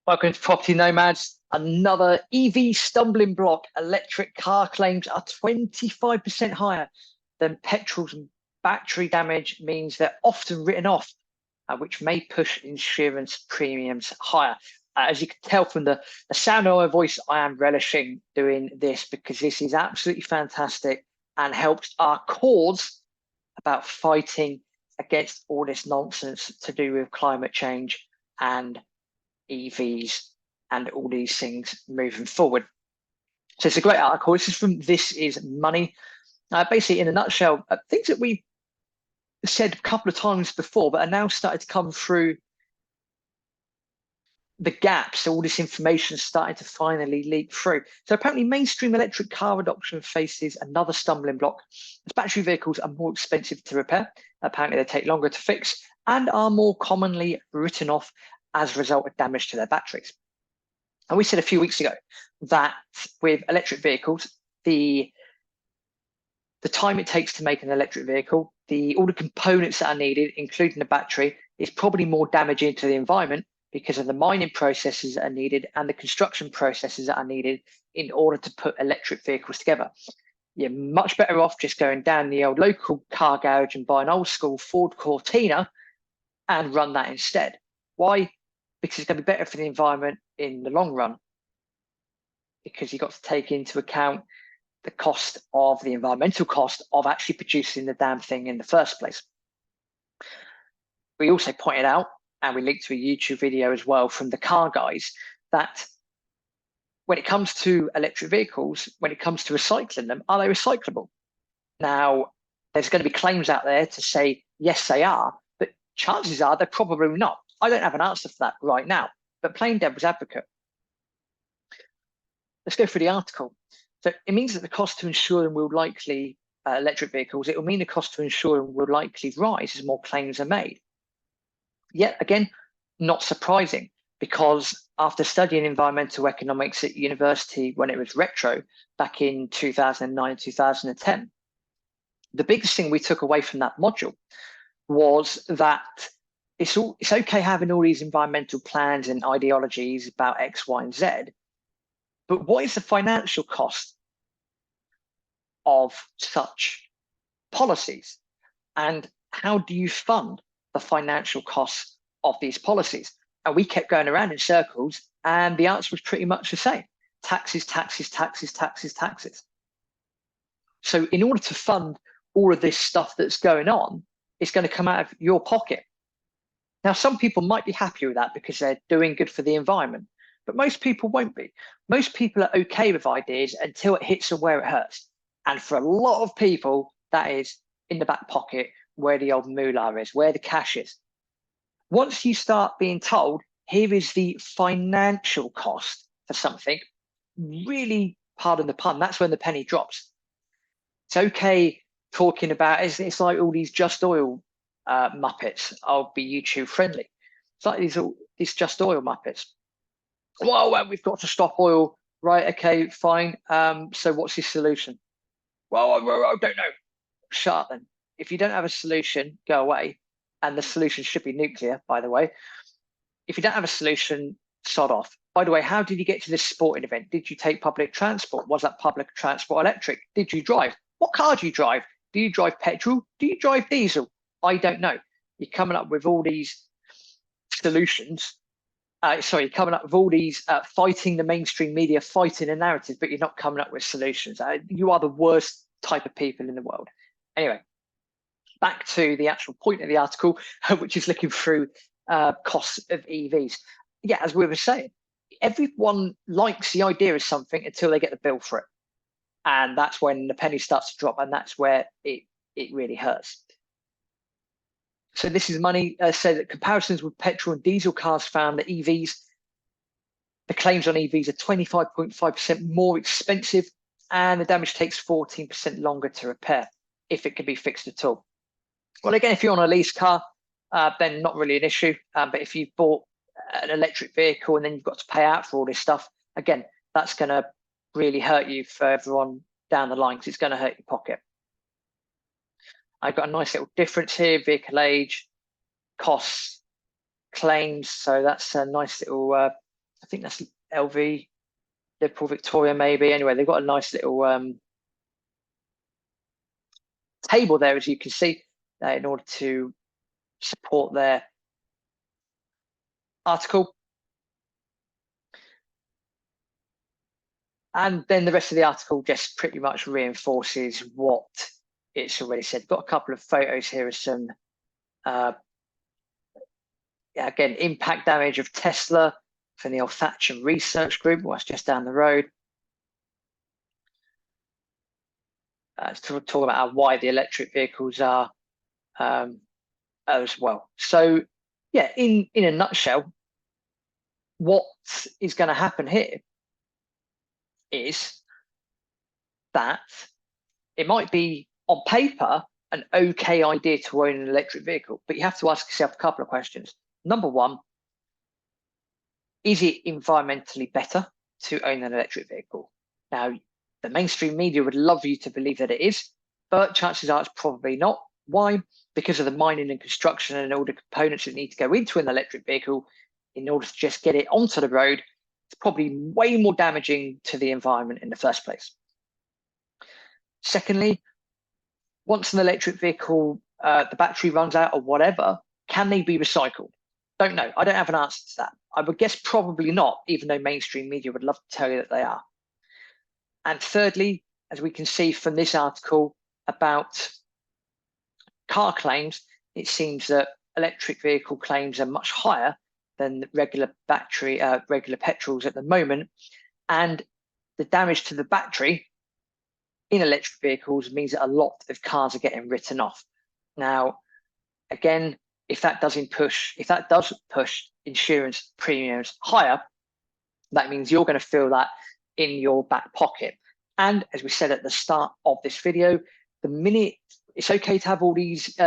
Welcome to Property Nomads. Another EV stumbling block. Electric car claims are 25% higher than petrol's, and battery damage means they're often written off, which may push insurance premiums higher. As you can tell from the sound of my voice, I am relishing doing this because this is absolutely fantastic and helps our cause about fighting against all this nonsense to do with climate change and EVs and all these things moving forward. So it's a great article. This is from This Is Money. Basically, in a nutshell, things that we said a couple of times before, but are now started to come through the gaps. So all this information is starting to finally leak through. So apparently mainstream electric car adoption faces another stumbling block, as battery vehicles are more expensive to repair. Apparently they take longer to fix and are more commonly written off as a result of damage to their batteries. And we said a few weeks ago that with electric vehicles, the time it takes to make an electric vehicle, all the components that are needed, including the battery, is probably more damaging to the environment because of the mining processes that are needed and the construction processes that are needed in order to put electric vehicles together. You're much better off just going down the old local car garage and buy an old school Ford Cortina and run that instead. Why? Because it's going to be better for the environment in the long run, because you've got to take into account the cost of the environmental cost of actually producing the damn thing in the first place. We also pointed out, and we linked to a YouTube video as well from the car guys, that when it comes to electric vehicles, when it comes to recycling them, are they recyclable? Now, there's going to be claims out there to say, yes, they are, but chances are they're probably not. I don't have an answer for that right now, but playing devil's advocate. Let's go through the article. So it means that the cost to insure them will likely, electric vehicles, it will mean the cost to insure them will likely rise as more claims are made. Yet again, not surprising, because after studying environmental economics at university when it was retro back in 2009, 2010, the biggest thing we took away from that module was that it's okay having all these environmental plans and ideologies about X, Y, and Z, but what is the financial cost of such policies? And how do you fund the financial costs of these policies? And we kept going around in circles, and the answer was pretty much the same. Taxes, taxes, taxes, taxes, taxes. So in order to fund all of this stuff that's going on, it's going to come out of your pocket. Now, some people might be happy with that because they're doing good for the environment, but most people won't be. Most people are okay with ideas until it hits them where it hurts. And for a lot of people, that is in the back pocket where the old moolah is, where the cash is. Once you start being told, here is the financial cost for something, really, pardon the pun, that's when the penny drops. It's okay talking about, it's like all these Just Oil Muppets. I'll be YouTube friendly. It's like these Just Oil Muppets. Well, we've got to stop oil. Right, okay, fine. So what's the solution? Well, I don't know. Shut up then. If you don't have a solution, go away. And the solution should be nuclear, by the way. If you don't have a solution, sod off. By the way, how did you get to this sporting event? Did you take public transport? Was that public transport electric? Did you drive? What car do you drive? Do you drive petrol? Do you drive diesel? I don't know. You're coming up with all these solutions. You're coming up with all these fighting the mainstream media, fighting a narrative, but you're not coming up with solutions. You are the worst type of people in the world. Anyway, back to the actual point of the article, which is looking through costs of EVs. Yeah, as we were saying, everyone likes the idea of something until they get the bill for it. And that's when the penny starts to drop, and that's where it really hurts. So This Is Money said that comparisons with petrol and diesel cars found that the claims on EVs are 25.5% more expensive, and the damage takes 14% longer to repair, if it can be fixed at all. Well, again, if you're on a lease car, then not really an issue. But if you've bought an electric vehicle and then you've got to pay out for all this stuff, again, that's going to really hurt you for everyone down the line, because it's going to hurt your pocket. I've got a nice little difference here: vehicle age, costs, claims. So that's a nice little I think that's LV, Liverpool Victoria maybe. Anyway, they've got a nice little table there, as you can see, in order to support their article. And then the rest of the article just pretty much reinforces what it's already said. Got a couple of photos here of some, again, impact damage of Tesla from the Thatcher Research Group, what's just down the road. To talk about how wide the electric vehicles are as well. So, yeah, in a nutshell, what is going to happen here is that it might be on paper an okay idea to own an electric vehicle, but you have to ask yourself a couple of questions. Number one, is it environmentally better to own an electric vehicle? Now, the mainstream media would love you to believe that it is, but chances are it's probably not. Why? Because of the mining and construction and all the components that need to go into an electric vehicle in order to just get it onto the road. It's probably way more damaging to the environment in the first place. Secondly, once an electric vehicle, the battery runs out or whatever, can they be recycled? Don't know. I don't have an answer to that. I would guess probably not, even though mainstream media would love to tell you that they are. And thirdly, as we can see from this article about car claims, it seems that electric vehicle claims are much higher than regular petrols at the moment. And the damage to the battery in electric vehicles means that a lot of cars are getting written off. Now, again, if that does push insurance premiums higher, that means you're going to feel that in your back pocket. And as we said at the start of this video, the minute it's okay to have all these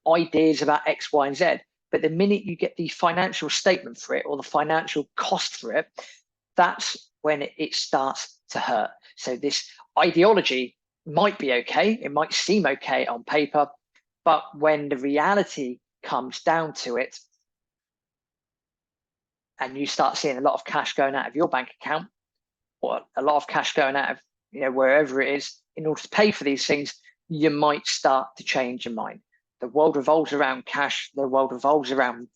ideas about X, Y, and Z, but the minute you get the financial statement for it or the financial cost for it, that's when it starts to hurt. So this ideology might be okay, it might seem okay on paper, but when the reality comes down to it, and you start seeing a lot of cash going out of your bank account, or a lot of cash going out of wherever it is in order to pay for these things, you might start to change your mind. The world revolves around cash, the world revolves around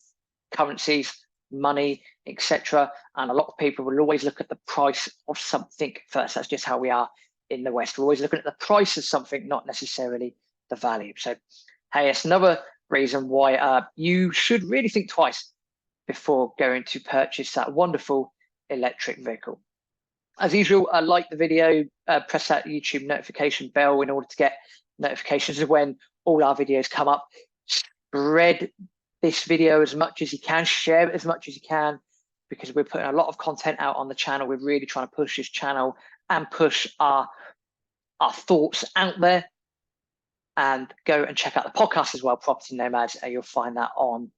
currencies, money, etc. And a lot of people will always look at the price of something first. That's just how we are in the West. We're always looking at the price of something, not necessarily the value. So, hey, it's another reason why you should really think twice before going to purchase that wonderful electric vehicle. As usual, like the video, press that YouTube notification bell in order to get notifications of when all our videos come up. Spread this video as much as you can, share it as much as you can, because we're putting a lot of content out on the channel. We're really trying to push this channel and push our thoughts out there. And go and check out the podcast as well, Property Nomads. You'll find that on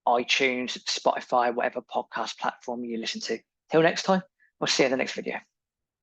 iTunes, Spotify, whatever podcast platform you listen to. Till next time, we'll see you in the next video.